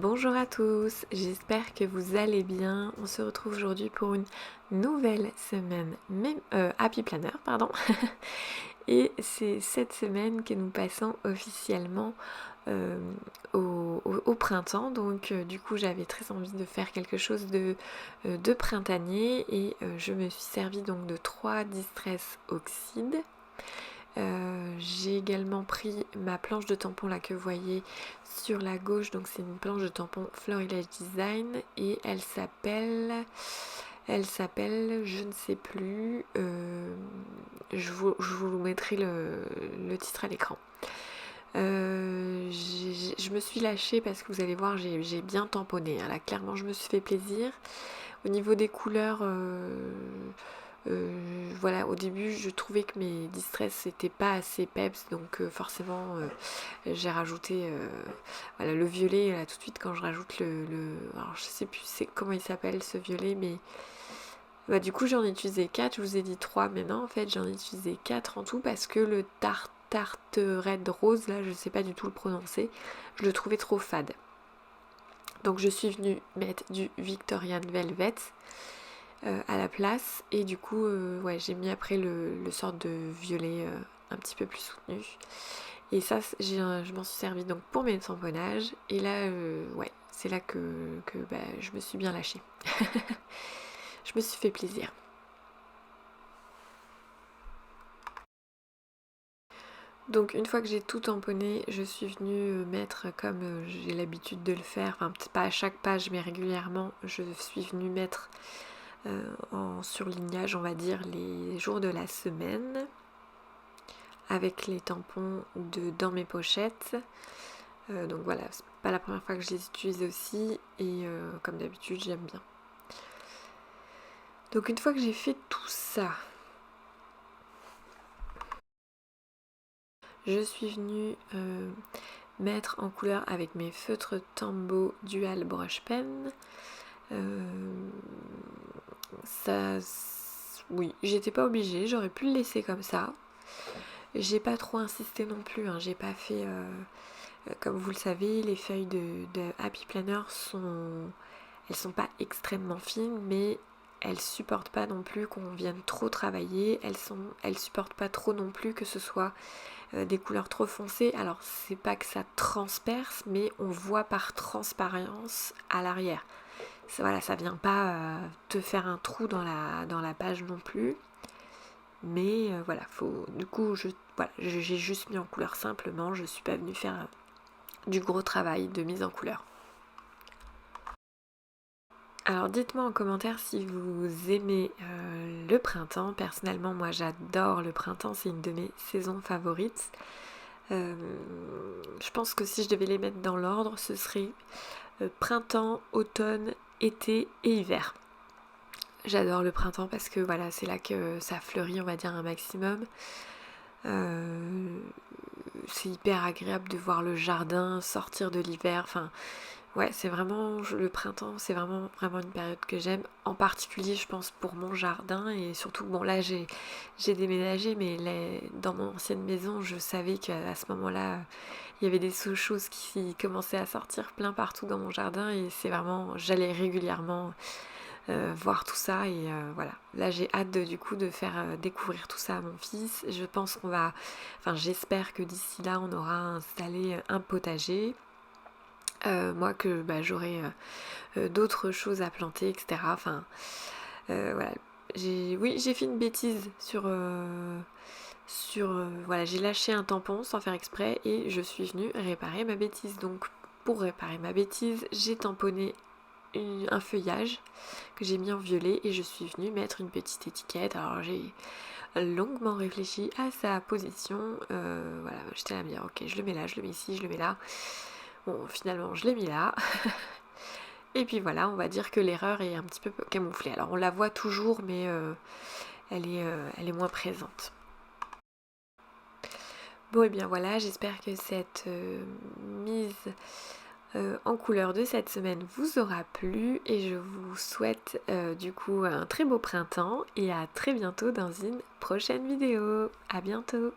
Bonjour à tous, j'espère que vous allez bien. On se retrouve aujourd'hui pour une nouvelle semaine Happy Planner, pardon. Et c'est cette semaine que nous passons officiellement au printemps. Donc du coup j'avais très envie de faire quelque chose de printanier et je me suis servi donc de 3 Distress Oxide. J'ai également pris ma planche de tampon là que vous voyez sur la gauche, donc c'est une planche de tampon Florilège Design et elle s'appelle, je ne sais plus, je vous mettrai le titre à l'écran. Je me suis lâchée parce que vous allez voir, j'ai bien tamponné, hein. Là clairement je me suis fait plaisir. Au niveau des couleurs, voilà, au début je trouvais que mes distress n'étaient pas assez peps, donc forcément j'ai rajouté voilà, le violet là tout de suite. Quand je rajoute alors je sais plus comment il s'appelle ce violet, mais bah, du coup j'en ai utilisé 4, je vous ai dit 3, mais non en fait j'en ai utilisé 4 en tout parce que le tarte red rose là, je sais pas du tout le prononcer, je le trouvais trop fade. Donc je suis venue mettre du Victorian Velvet à la place et du coup ouais, j'ai mis après le sort de violet un petit peu plus soutenu et ça je m'en suis servi donc pour mes tamponnages et là ouais, c'est là que bah, je me suis bien lâchée. Je me suis fait plaisir. Donc une fois que j'ai tout tamponné, je suis venue mettre, comme j'ai l'habitude de le faire, enfin peut-être pas à chaque page mais régulièrement, je suis venue mettre en surlignage, on va dire, les jours de la semaine avec les tampons dans mes pochettes. Donc voilà, c'est pas la première fois que je les utilise aussi et comme d'habitude j'aime bien. Donc une fois que j'ai fait tout ça, je suis venue mettre en couleur avec mes feutres Tombow Dual Brush Pen. Ça, oui, j'étais pas obligée, j'aurais pu le laisser comme ça. J'ai pas trop insisté non plus, hein. J'ai pas fait, comme vous le savez, les feuilles de Happy Planner elles sont pas extrêmement fines, mais elles supportent pas non plus qu'on vienne trop travailler. Elles supportent pas trop non plus que ce soit des couleurs trop foncées. Alors c'est pas que ça transperce, mais on voit par transparence à l'arrière. Voilà, ça vient pas te faire un trou dans la page non plus. Mais voilà, du coup j'ai juste mis en couleur simplement, je suis pas venue faire du gros travail de mise en couleur. Alors dites-moi en commentaire si vous aimez le printemps. Personnellement moi j'adore le printemps, c'est une de mes saisons favorites. Je pense que si je devais les mettre dans l'ordre, ce serait printemps, automne, été et hiver. J'adore le printemps parce que voilà, c'est là que ça fleurit, on va dire, un maximum. C'est hyper agréable de voir le jardin sortir de l'hiver. Enfin, ouais, c'est vraiment le printemps, c'est vraiment une période que j'aime. En particulier, je pense pour mon jardin et surtout, bon là j'ai déménagé, mais dans mon ancienne maison, je savais qu'à ce moment-là, il y avait des choses qui commençaient à sortir plein partout dans mon jardin et c'est vraiment, j'allais régulièrement voir tout ça et voilà. Là j'ai hâte du coup de faire découvrir tout ça à mon fils. Je pense j'espère que d'ici là on aura installé un potager. Moi que bah, j'aurai d'autres choses à planter, etc. Enfin voilà. J'ai fait une bêtise voilà, j'ai lâché un tampon sans faire exprès et je suis venue réparer ma bêtise. Donc pour réparer ma bêtise, j'ai tamponné un feuillage que j'ai mis en violet et je suis venue mettre une petite étiquette. Alors j'ai longuement réfléchi à sa position. Voilà, j'étais là à me dire ok, je le mets là, je le mets ici, je le mets là. Bon, finalement je l'ai mis là. Et puis voilà, on va dire que l'erreur est un petit peu camouflée. Alors on la voit toujours, mais elle est moins présente. Bon et bien voilà, j'espère que cette mise en couleur de cette semaine vous aura plu et je vous souhaite du coup un très beau printemps et à très bientôt dans une prochaine vidéo. À bientôt.